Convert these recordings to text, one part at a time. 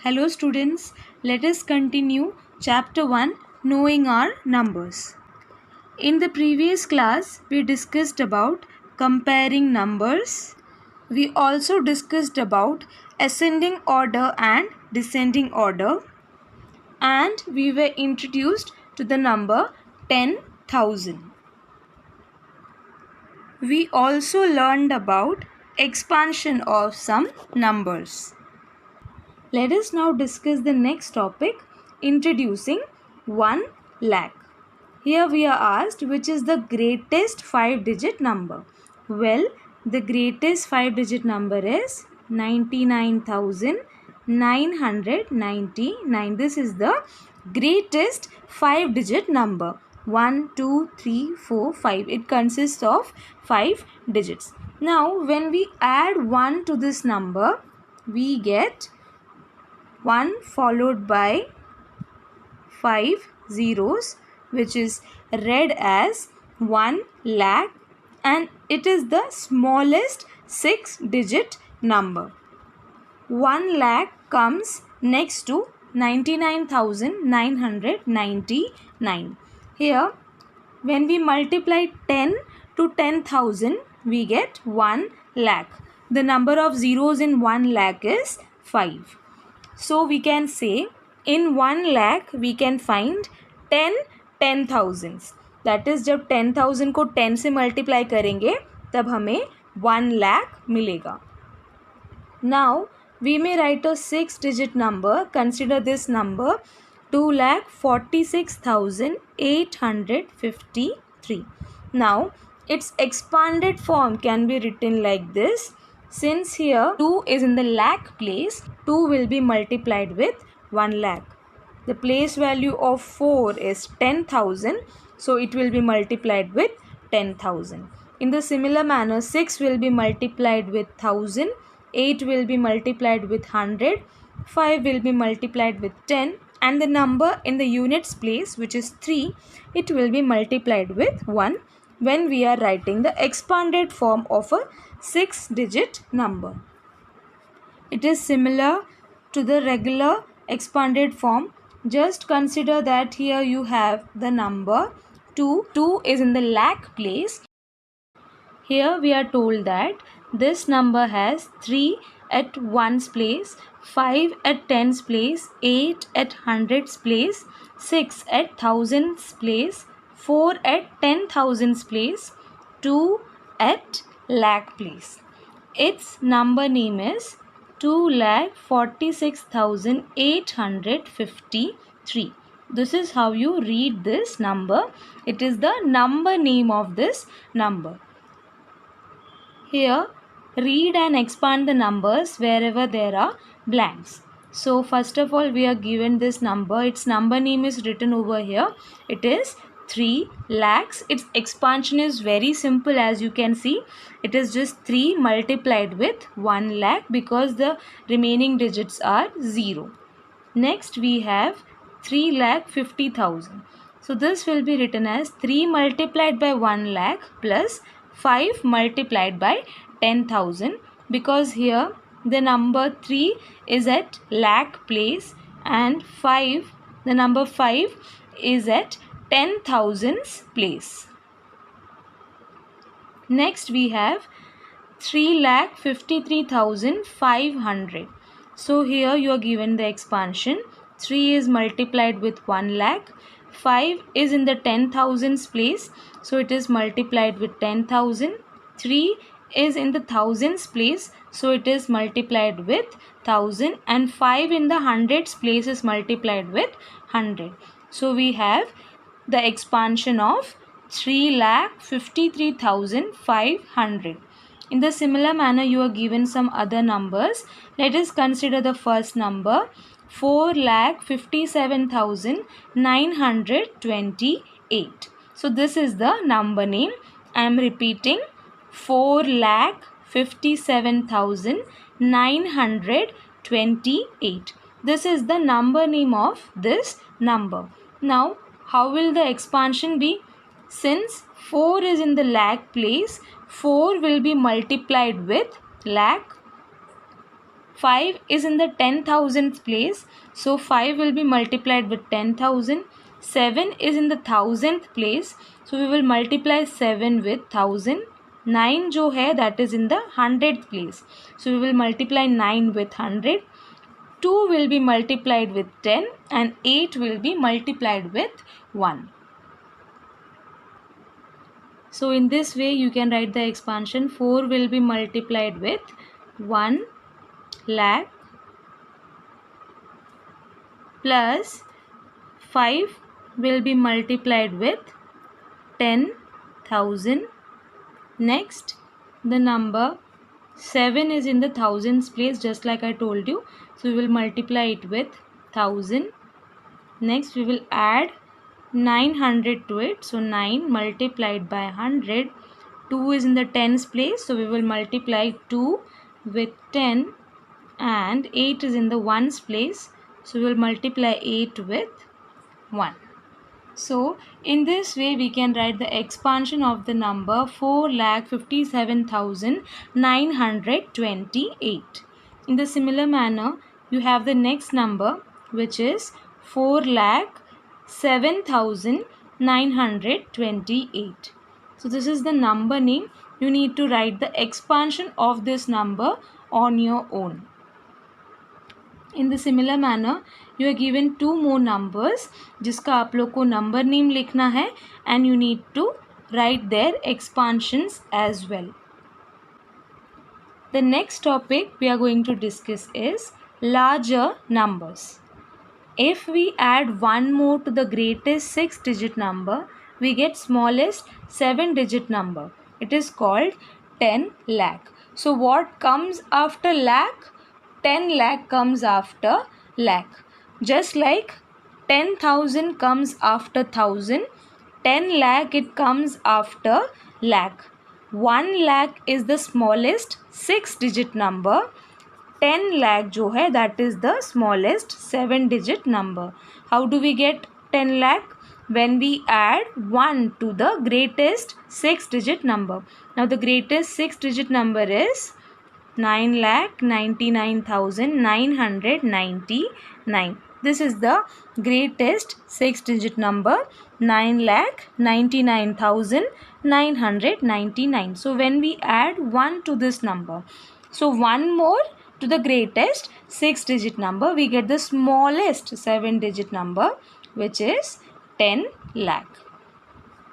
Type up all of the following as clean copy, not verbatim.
Hello students, let us continue chapter 1, knowing our numbers. In the previous class, we discussed about comparing numbers. We also discussed about ascending order and descending order. And we were introduced to the number 10,000. We also learned about expansion of some numbers. Let us now discuss the next topic, introducing 1 lakh. Here we are asked which is the greatest 5-digit number. Well, the greatest 5-digit number is 99,999. This is the greatest 5-digit number. 1, 2, 3, 4, 5. It consists of 5 digits. Now, when we add 1 to this number, we get 1 followed by 5 zeros, which is read as 1 lakh, and it is the smallest 6-digit number. 1 lakh comes next to 99,999. Here, when we multiply 10 to 10,000, we get 1 lakh. The number of zeros in 1 lakh is 5. So we can say in 1 lakh we can find 10 10,000s. That is जब 10,000 को 10 से multiply करेंगे तब हमें 1 lakh मिलेगा. Now we may write a 6-digit number. Consider this number 2,46,853. Now its expanded form can be written like this. Since here 2 is in the lakh place, 2 will be multiplied with 1 lakh. The place value of 4 is 10,000, so it will be multiplied with 10,000. In the similar manner, 6 will be multiplied with 1000, 8 will be multiplied with 100, 5 will be multiplied with 10, and the number in the units place, which is 3, it will be multiplied with 1 when we are writing the expanded form of a 6-digit number. It is similar to the regular expanded form. Just consider that here you have the number 2. 2 is in the lakh place. Here we are told that this number has 3 at 1's place, 5 at 10's place, 8 at 100's place, 6 at 1000's place, 4 at 10,000's place, 2 at lakh place. Its number name is 2,46,853. This is how you read this number. It is the number name of this number. Here, read and expand the numbers wherever there are blanks. So, first of all, we are given this number. Its number name is written over here. It is 3 lakhs. Its expansion is very simple, as you can see. It is just 3 multiplied with 1 lakh because the remaining digits are 0. Next, we have 3,50,000. So, this will be written as 3 multiplied by 1 lakh plus 5 multiplied by 10,000, because here the number 3 is at lakh place and the number 5 is at 10,000's place. Next we have 3,53,500. So here you are given the expansion. 3 is multiplied with 1 lakh. 5 is in the 10,000's place, so it is multiplied with 10,000. 3 is in the thousands place, so it is multiplied with 1000, and 5 in the hundreds place is multiplied with 100. So we have the expansion of 3,53,500. In the similar manner, you are given some other numbers. Let us consider the first number, 4,57,928. So this is the number name. I am repeating, 4,57,928. This is the number name of this number. Now, how will the expansion be? Since 4 is in the lakh place, 4 will be multiplied with lakh. 5 is in the 10,000th place, so 5 will be multiplied with 10,000. 7 is in the 1000th place, so we will multiply 7 with 1000. 9 जो है that is in the 100th place, so we will multiply 9 with 100. 2 will be multiplied with 10 and 8 will be multiplied with 1. So in this way you can write the expansion. 4 will be multiplied with 1 lakh plus 5 will be multiplied with 10,000. Next, the number 7 is in the thousands place, just like I told you. So we will multiply it with 1000. Next, we will add 900 to it. So 9 multiplied by 100. 2 is in the tens place. So we will multiply 2 with 10. And 8 is in the ones place. So we will multiply 8 with 1. So in this way we can write the expansion of the number 4,57,928. In the similar manner you have the next number, which is 4,07,928. So this is the number name. You need to write the expansion of this number on your own. In the similar manner you are given two more numbers जिसका आप लोग को number name लिखना है and you need to write their expansions as well. The next topic we are going to discuss is larger numbers. If we add one more to the greatest 6-digit number, we get smallest 7-digit number. It is called 10 lakh. So what comes after lakh? 10 lakh comes after lakh. Just like 10,000 comes after 1,000, 10 lakh it comes after lakh. 1 lakh is the smallest 6-digit number. 10 lakh जो है that is the smallest 7-digit number. How do we get 10 lakh? When we add 1 to the greatest 6-digit number. Now the greatest 6-digit number is 9,99,999. This is the greatest 6-digit number, 9,99,999. So when we add 1 to this number, so 1 more to the greatest 6-digit number, we get the smallest 7-digit number, which is 10 lakh.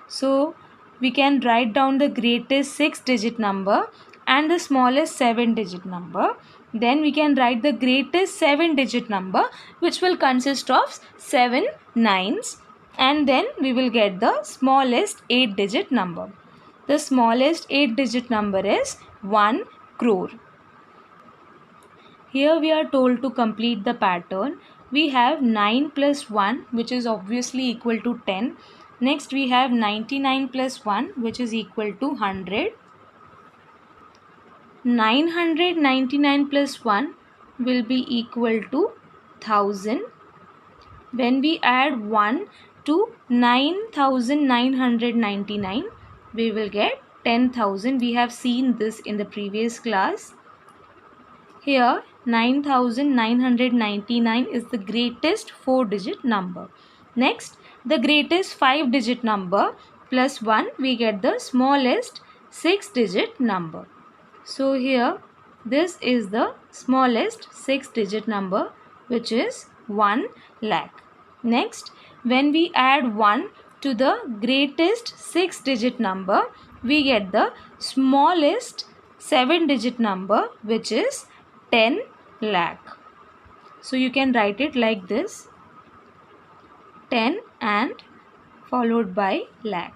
So we can write down the greatest 6-digit number and the smallest 7-digit number. Then we can write the greatest 7-digit number, which will consist of 7 nines, and then we will get the smallest 8-digit number. The smallest 8-digit number is 1 crore. Here we are told to complete the pattern. We have 9 plus 1, which is obviously equal to 10. Next we have 99 plus 1, which is equal to 100. 999 plus 1 will be equal to 1000. When we add 1 to 9,999, we will get 10,000. We have seen this in the previous class. Here 9,999 is the greatest 4-digit number. Next, the greatest 5-digit number plus 1, we get the smallest 6-digit number. So here this is the smallest 6-digit number, which is 1 lakh. Next, when we add 1 to the greatest 6-digit number, we get the smallest 7-digit number, which is 10 lakh. So you can write it like this, 10 and followed by lakh.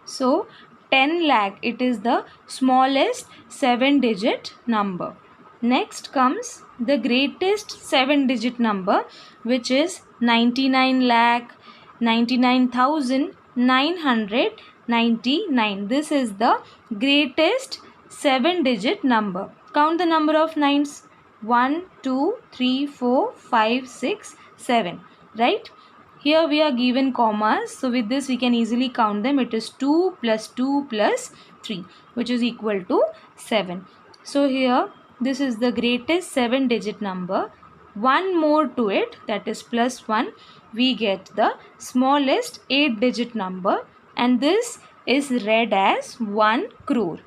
So 10 lakh, it is the smallest 7-digit number. Next comes the greatest 7-digit number, which is 99 lakh, 99,999. This is the greatest 7-digit number. Count the number of nines. 1, 2, 3, 4, 5, 6, 7. Right? Here we are given commas. So with this we can easily count them. It is 2 plus 2 plus 3, which is equal to 7. So here this is the greatest 7-digit number. One more to it, that is plus 1, we get the smallest 8-digit number, and this is read as 1 crore.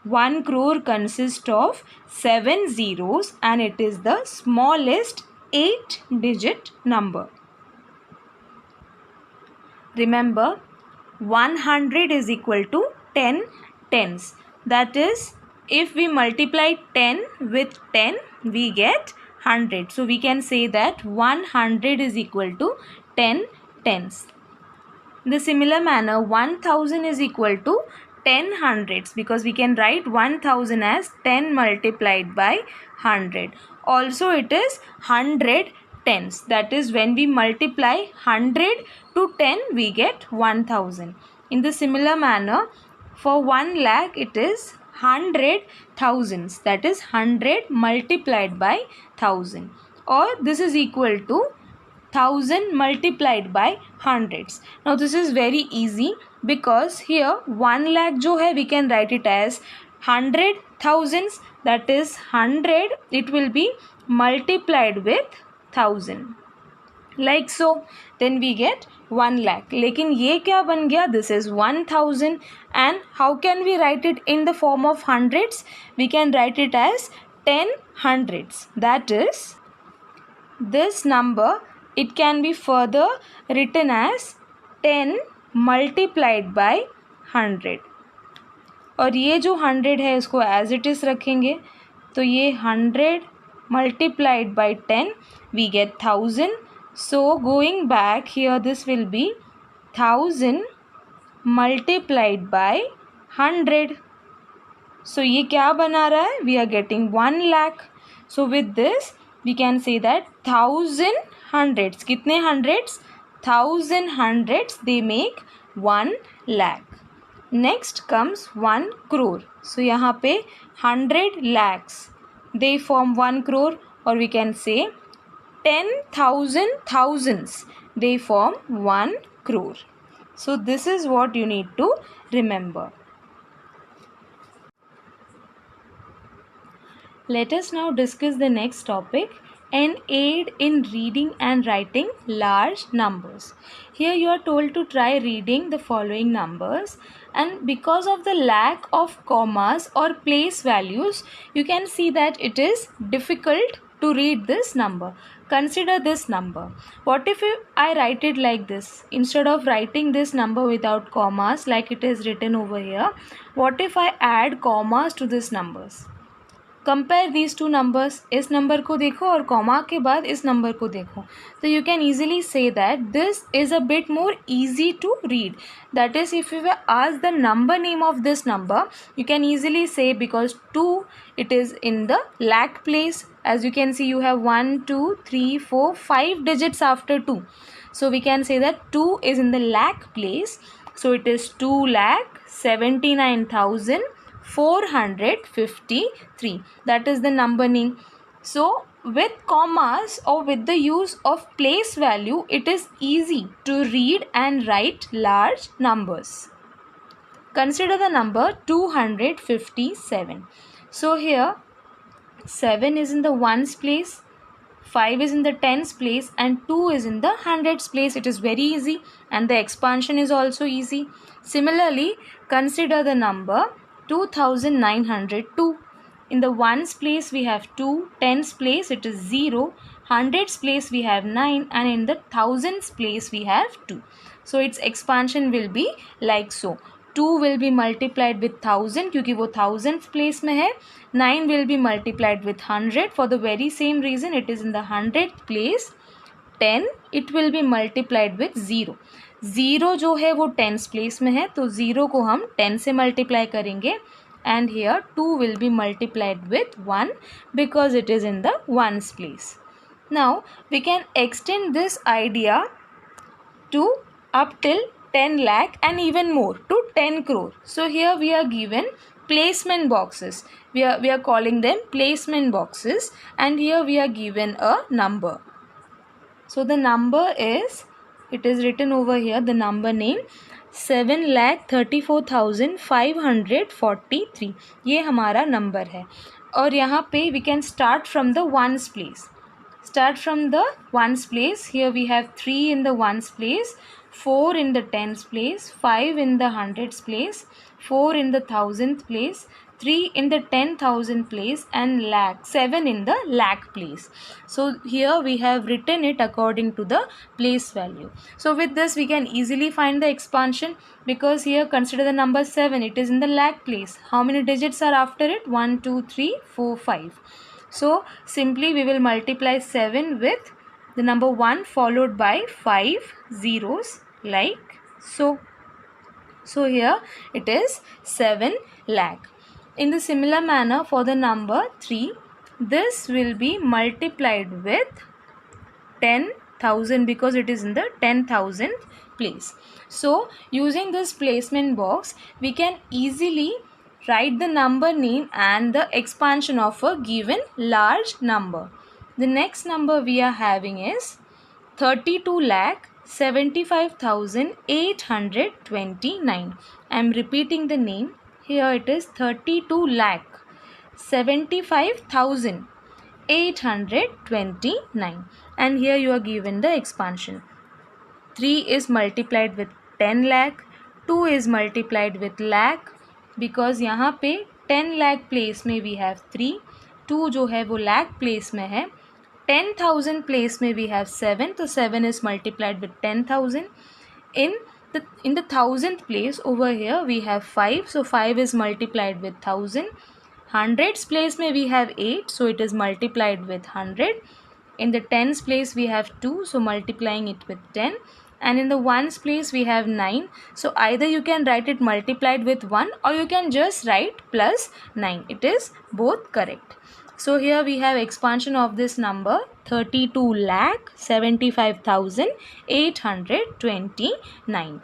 1 crore consists of 7 zeros and it is the smallest 8-digit number. Remember, 100 is equal to 10 tens. That is, if we multiply 10 with 10, we get 100. So we can say that 100 is equal to 10 tens. In the similar manner, 1000 is equal to 10 hundreds, because we can write 1000 as 10 multiplied by 100. Also, it is 100 tens. That is, when we multiply 100 to 10, we get 1000. In the similar manner, for 1 lakh, it is 100 thousands. That is 100 multiplied by 1000. Or this is equal to 1000 multiplied by hundreds. Now this is very easy, because here 1 lakh jo hai, we can write it as 100 thousands. That is 100, it will be multiplied with 1000, like so. Then we get 1 lakh. लेकिन ये क्या बन गया? This is 1000. And how can we write it in the form of hundreds? We can write it as 10 hundreds. That is, this number, it can be further written as 10 multiplied by 100. और ये जो 100 है इसको as it is रखेंगे, तो ये 100 multiplied by 10, we get 1000. So going back here, this will be 1000 multiplied by 100. So ये क्या बना रहा है? We are getting 1 lakh. So with this, we can say that 1000 hundreds. कितने hundreds? 1000 hundreds, they make 1 lakh. Next comes 1 crore. So यहाँ पे 100 lakhs, they form 1 crore, or we can say 10,000 thousands, they form 1 crore. So this is what you need to remember. Let us now discuss the next topic, an aid in reading and writing large numbers. Here you are told to try reading the following numbers, and because of the lack of commas or place values, you can see that it is difficult to read this number. Consider this number. What if I write it like this? Instead of writing this number without commas like it is written over here, what if I add commas to these numbers? Compare these two numbers. इस number को देखो और comma के बाद इस number को देखो, तो you can easily say that this is a bit more easy to read. That is, if you ask the number name of this number, you can easily say, because 2 it is in the lakh place. As you can see, you have 1 2 3 4 5 digits after 2, so we can say that 2 is in the lakh place. So it is 2,79,453. That is the number name. So with commas or with the use of place value, it is easy to read and write large numbers. Consider the number 257. So here 7 is in the ones place, 5 is in the tens place, and 2 is in the hundreds place. It is very easy, and the expansion is also easy. Similarly, consider the number 2902. In the ones place we have 2, tens place it is 0, hundreds place we have 9, and in the thousands place we have 2. So its expansion will be like so. 2 will be multiplied with 1000 क्योंकि वो thousands place में है. 9 will be multiplied with 100 for the very same reason it is in the 100th place. 10 it will be multiplied with 0. 0 जो है वो tens place में है, तो 0 को हम 10 से multiply करेंगे, and here 2 will be multiplied with 1 because it is in the ones place. Now we can extend this idea to up till 10 lakh and even more, to 10 crore. So here we are given placement boxes. We are calling them placement boxes, and here we are given a number. So the number is, it is written over here, the number name 7,34,543. ये हमारा number है. और यहाँ पे we can start from the ones place. Start from the ones place. Here we have 3 in the ones place, 4 in the tens place, 5 in the hundreds place, 4 in the thousandth place, 3 in the 10,000 place, and 7 in the lakh place. So here we have written it according to the place value. So with this we can easily find the expansion, because here consider the number 7, it is in the lakh place. How many digits are after it? 1 2 3 4 5. So simply we will multiply 7 with the number 1 followed by 5 zeros like so. So here it is 7 lakh. In the similar manner for the number 3, this will be multiplied with 10,000 because it is in the 10,000th place. So using this placement box we can easily write the number name and the expansion of a given large number. The next number we are having is 32 lakh 75,829. I am repeating the name. Here it is 32 lakh 75,829, and here you are given the expansion. 3 is multiplied with 10 lakh, 2 is multiplied with lakh, because यहाँ पे 10 lakh place में we have 3, 2 जो है वो lakh place में है, 10,000 place में we have 7, तो 7 is multiplied with 10,000. In the thousandth place over here we have 5, so 5 is multiplied with 1000. Hundreds place में we have 8, so it is multiplied with 100. In the tens place we have 2, so multiplying it with 10. And in the ones place we have 9, so either you can write it multiplied with 1 or you can just write plus 9. It is both correct. So here we have expansion of this number 32 lakh 75,829.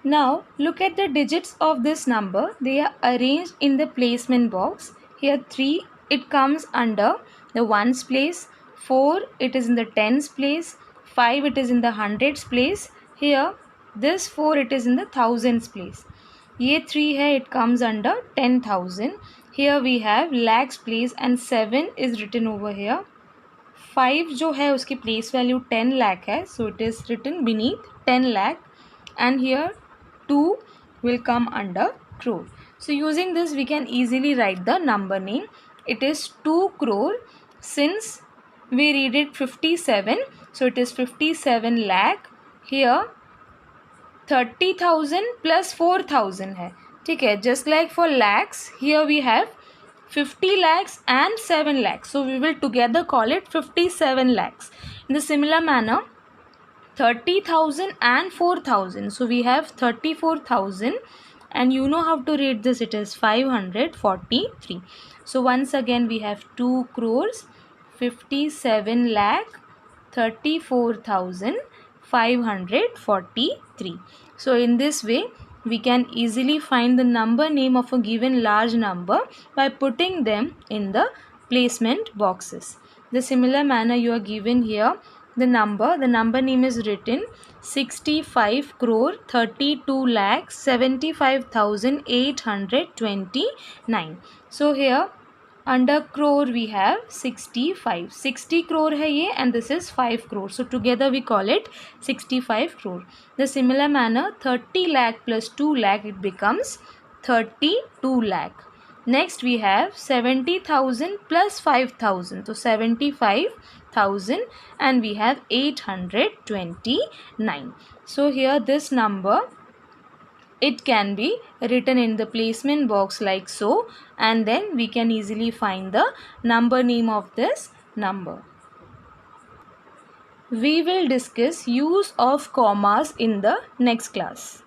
Now look at the digits of this number. They are arranged in the placement box. Here 3 it comes under the ones place, 4 it is in the tens place, 5 it is in the hundreds place. Here this 4 it is in the thousands place. ये 3 है, it comes under 10,000. Here we have lakhs place and 7 is written over here. 5 जो है उसकी place value 10 lakh है, so it is written beneath 10 lakh, and here 2 will come under crore. So using this we can easily write the number name. It is 2 crore. Since we read it 57, so it is 57 lakh. Here 30,000 plus 4,000 है, ठीक है. Just like for lakhs, here we have 50 lakhs and 7 lakhs, so we will together call it 57 lakhs. In the similar manner 30,000 and 4,000, so we have 34,000, and you know how to read this, it is 543. So once again we have 2 crores 57 lakh 34,543. So in this way we can easily find the number name of a given large number by putting them in the placement boxes. The similar manner you are given here the number name is written 65 crore 32 lakh 75,829. So here under crore we have 65. 60 crore है ये, and this is 5 crore. So together we call it 65 crore. The similar manner 30 lakh plus 2 lakh it becomes 32 lakh. Next we have 70,000 plus 5,000. So 75,000, and we have 829. So here this number, it can be written in the placement box like so, and then we can easily find the number name of this number. We will discuss use of commas in the next class.